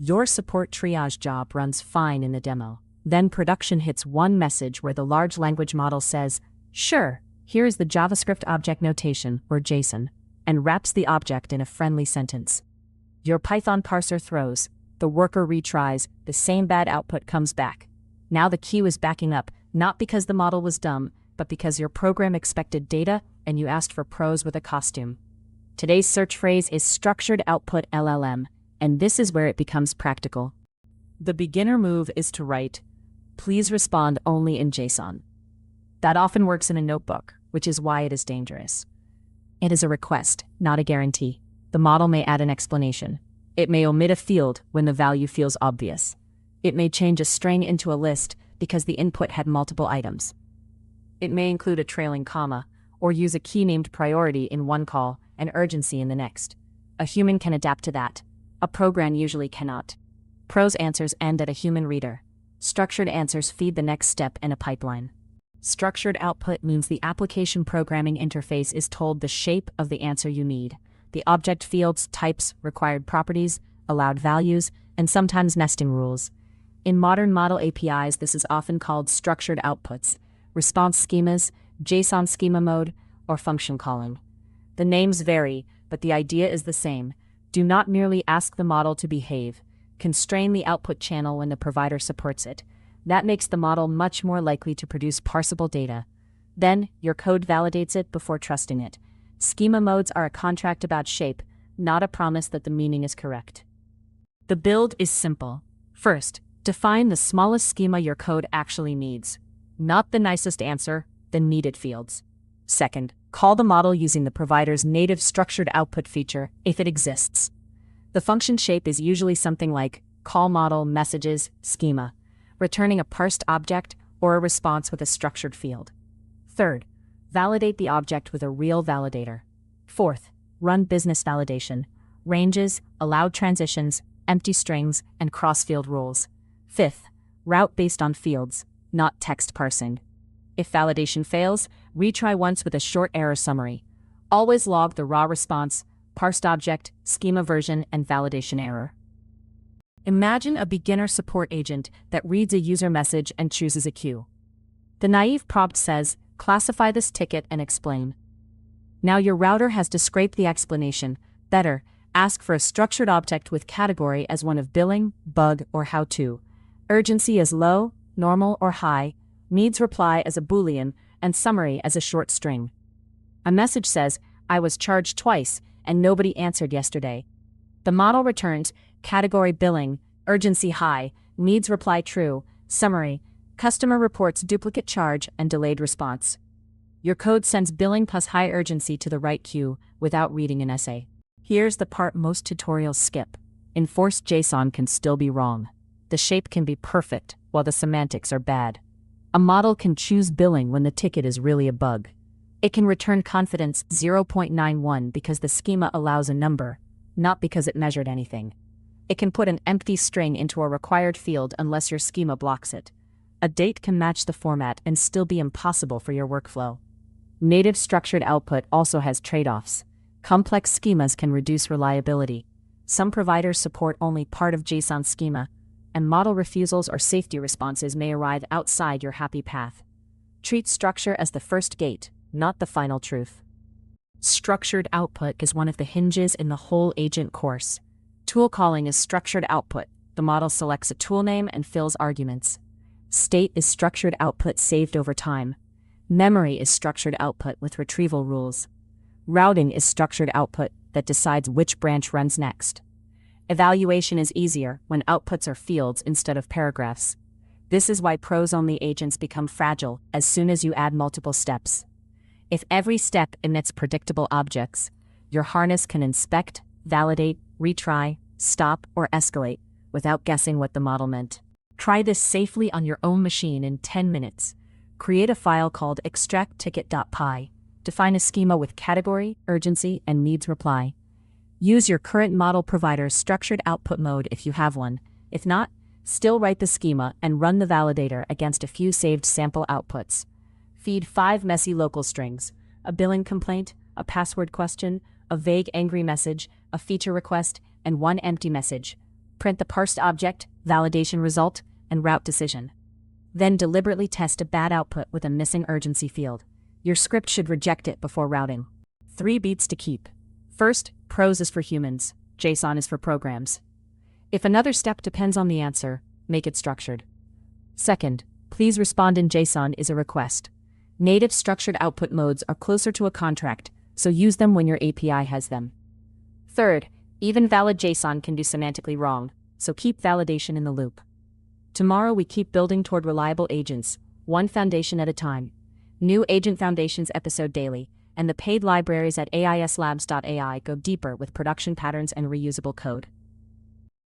Your support triage job runs fine in the demo. Then production hits one message where the large language model says, "Sure, here is the JavaScript object notation, or JSON," and wraps the object in a friendly sentence. Your Python parser throws, the worker retries, the same bad output comes back. Now the queue is backing up, not because the model was dumb, but because your program expected data and you asked for prose with a costume. Today's search phrase is structured output LLM, and this is where it becomes practical. The beginner move is to write, "Please respond only in JSON." That often works in a notebook, which is why it is dangerous. It is a request, not a guarantee. The model may add an explanation. It may omit a field when the value feels obvious. It may change a string into a list because the input had multiple items. It may include a trailing comma, or use a key named priority in one call and urgency in the next. A human can adapt to that. A program usually cannot. Prose answers end at a human reader. Structured answers feed the next step in a pipeline. Structured output means the application programming interface is told the shape of the answer you need. The object fields, types, required properties, allowed values, and sometimes nesting rules. In modern model APIs, this is often called structured outputs, response schemas, JSON schema mode, or function calling. The names vary, but the idea is the same. Do not merely ask the model to behave. Constrain the output channel when the provider supports it. That makes the model much more likely to produce parsable data. Then, your code validates it before trusting it. Schema modes are a contract about shape, not a promise that the meaning is correct. The build is simple. First, define the smallest schema your code actually needs. Not the nicest answer, the needed fields. Second, call the model using the provider's native structured output feature if it exists. The function shape is usually something like call model messages schema, returning a parsed object or a response with a structured field. Third, validate the object with a real validator. Fourth, run business validation, ranges, allowed transitions, empty strings, and cross-field rules. Fifth, route based on fields, not text parsing. If validation fails, retry once with a short error summary. Always log the raw response, parsed object, schema version, and validation error. Imagine a beginner support agent that reads a user message and chooses a queue. The naive prompt says, "Classify this ticket and explain." Now your router has to scrape the explanation. Better, ask for a structured object with category as one of billing, bug, or how-to. Urgency as low, normal, or high, needs reply as a boolean, and summary as a short string. A message says, "I was charged twice, and nobody answered yesterday." The model returns, category billing, urgency high, needs reply true, summary, customer reports duplicate charge and delayed response. Your code sends billing plus high urgency to the right queue without reading an essay. Here's the part most tutorials skip. Enforced JSON can still be wrong. The shape can be perfect, while the semantics are bad. A model can choose billing when the ticket is really a bug. It can return confidence 0.91 because the schema allows a number, not because it measured anything. It can put an empty string into a required field unless your schema blocks it. A date can match the format and still be impossible for your workflow. Native structured output also has trade-offs. Complex schemas can reduce reliability. Some providers support only part of JSON schema, and model refusals or safety responses may arrive outside your happy path. Treat structure as the first gate, not the final truth. Structured output is one of the hinges in the whole agent course. Tool calling is structured output. The model selects a tool name and fills arguments. State is structured output saved over time. Memory is structured output with retrieval rules. Routing is structured output that decides which branch runs next. Evaluation is easier when outputs are fields instead of paragraphs. This is why prose-only agents become fragile as soon as you add multiple steps. If every step emits predictable objects, your harness can inspect, validate, retry, stop, or escalate without guessing what the model meant. Try this safely on your own machine in 10 minutes. Create a file called extractticket.py. Define a schema with category, urgency, and needs reply. Use your current model provider's structured output mode if you have one. If not, still write the schema and run the validator against a few saved sample outputs. Feed 5 messy local strings, a billing complaint, a password question, a vague angry message, a feature request, and 1 empty message. Print the parsed object, validation result, and route decision. Then deliberately test a bad output with a missing urgency field. Your script should reject it before routing. 3 beats to keep. First, prose is for humans, JSON is for programs. If another step depends on the answer, make it structured. Second, please respond in JSON is a request. Native structured output modes are closer to a contract, so use them when your API has them. Third, even valid JSON can do semantically wrong, so keep validation in the loop. Tomorrow we keep building toward reliable agents, one foundation at a time. New Agent Foundations episode daily, and the paid libraries at aislabs.ai go deeper with production patterns and reusable code.